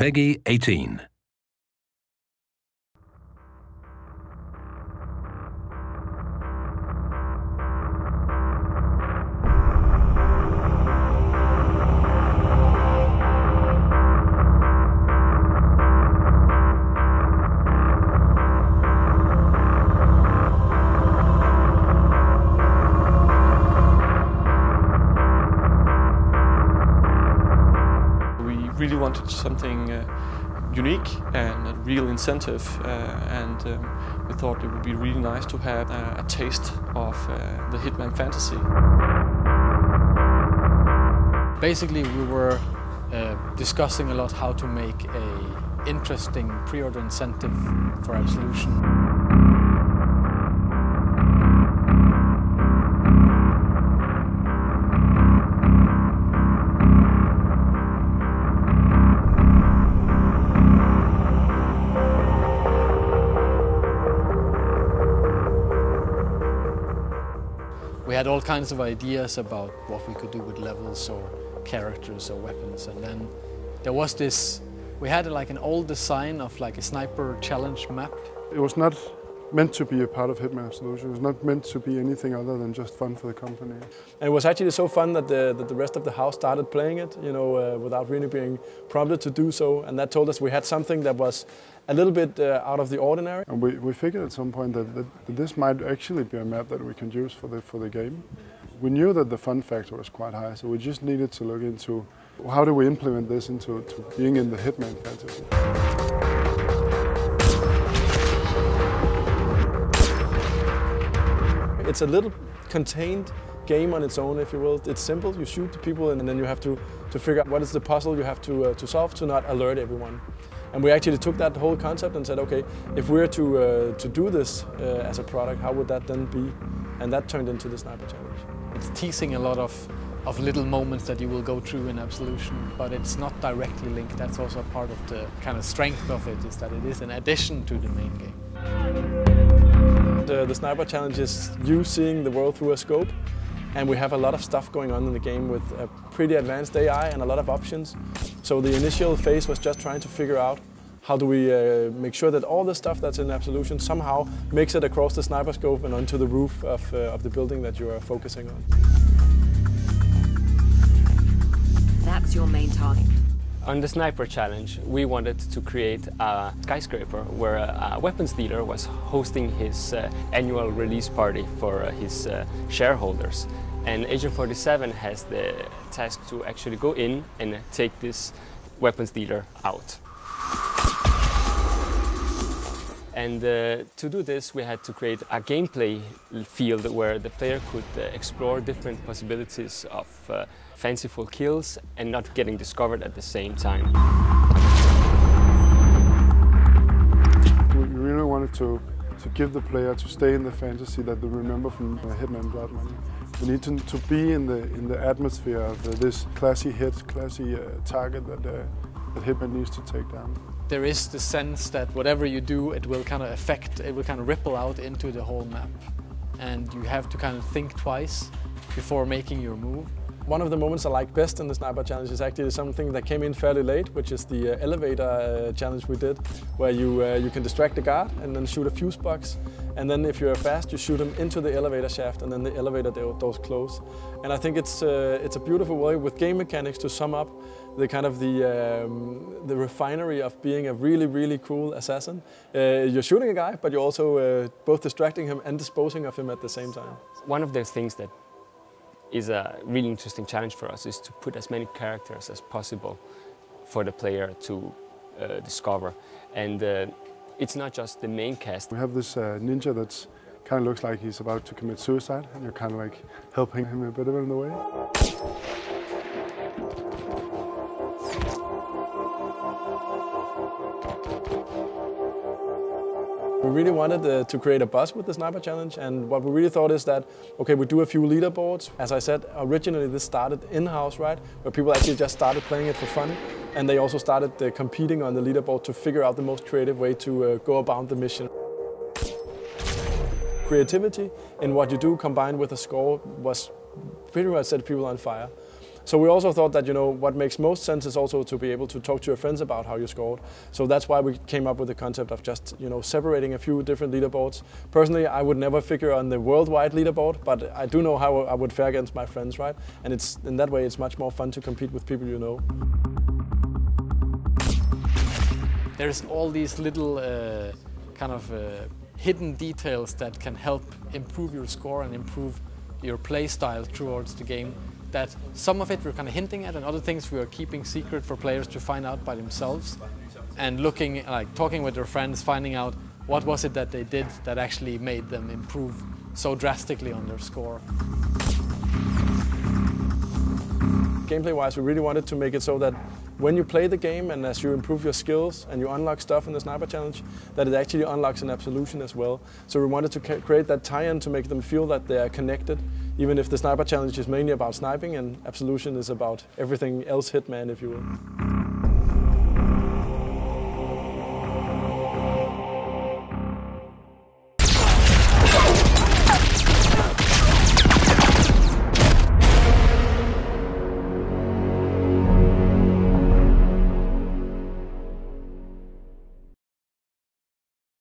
Peggy 18. We really wanted something unique and a real incentive, and we thought it would be really nice to have a taste of the Hitman fantasy. Basically, we were discussing a lot how to make an interesting pre-order incentive for Absolution. We had all kinds of ideas about what we could do with levels or characters or weapons, and then there was this, we had like an old design of like a sniper challenge map. It was not meant to be a part of Hitman Absolution. It was not meant to be anything other than just fun for the company. And it was actually so fun that the rest of the house started playing it, you know, without really being prompted to do so. And that told us we had something that was a little bit out of the ordinary. And we figured at some point that this might actually be a map that we can use for the game. We knew that the fun factor was quite high, so we just needed to look into how do we implement this into being in the Hitman fantasy. It's a little contained game on its own, if you will. It's simple, you shoot the people and then you have to figure out what is the puzzle you have to solve to not alert everyone. And we actually took that whole concept and said, okay, if we're to do this as a product, how would that then be? And that turned into the Sniper Challenge. It's teasing a lot of little moments that you will go through in Absolution, but it's not directly linked. That's also part of the kind of strength of it, is that it is an addition to the main game. The Sniper Challenge is you seeing the world through a scope, and we have a lot of stuff going on in the game with a pretty advanced AI and a lot of options. So the initial phase was just trying to figure out how do we make sure that all the stuff that's in Absolution somehow makes it across the sniper scope and onto the roof of the building that you are focusing on. That's your main target. On the Sniper Challenge, we wanted to create a skyscraper where a weapons dealer was hosting his annual release party for his shareholders. And Agent 47 has the task to actually go in and take this weapons dealer out. And to do this, we had to create a gameplay field where the player could explore different possibilities of fanciful kills and not getting discovered at the same time. We really wanted to give the player to stay in the fantasy that they remember from Hitman Blood Money. We need to be in the atmosphere of this classy hit, classy target that Hitman needs to take down. There is the sense that whatever you do, it will kind of ripple out into the whole map. And you have to kind of think twice before making your move. One of the moments I like best in the Sniper Challenge is actually something that came in fairly late, which is the elevator challenge we did, where you can distract the guard and then shoot a fuse box. And then if you're fast, you shoot them into the elevator shaft and then the elevator doors close. And I think it's a beautiful way with game mechanics to sum up the kind of the refinery of being a really, really cool assassin. You're shooting a guy, but you're also both distracting him and disposing of him at the same time. One of the things that is a really interesting challenge for us is to put as many characters as possible for the player to discover. And it's not just the main cast. We have this ninja that kind of looks like he's about to commit suicide, and you're kind of like helping him a bit in the way. We really wanted to create a buzz with the Sniper Challenge, and what we really thought is that, okay, we do a few leaderboards. As I said, originally this started in-house, right, where people actually just started playing it for fun, and they also started competing on the leaderboard to figure out the most creative way to go about the mission. Creativity in what you do combined with a score was pretty much set people on fire. So we also thought that, you know, what makes most sense is also to be able to talk to your friends about how you scored. So that's why we came up with the concept of just, you know, separating a few different leaderboards. Personally, I would never figure on the worldwide leaderboard, but I do know how I would fare against my friends, right? And it's in that way, it's much more fun to compete with people you know. There's all these little hidden details that can help improve your score and improve your play style towards the game. That some of it we're kind of hinting at, and other things we are keeping secret for players to find out by themselves. And looking, like talking with their friends, finding out what was it that they did that actually made them improve so drastically on their score. Gameplay-wise, we really wanted to make it so that when you play the game and as you improve your skills and you unlock stuff in the Sniper Challenge, that it actually unlocks an Absolution as well. So we wanted to create that tie-in to make them feel that they are connected, even if the Sniper Challenge is mainly about sniping and Absolution is about everything else Hitman, if you will.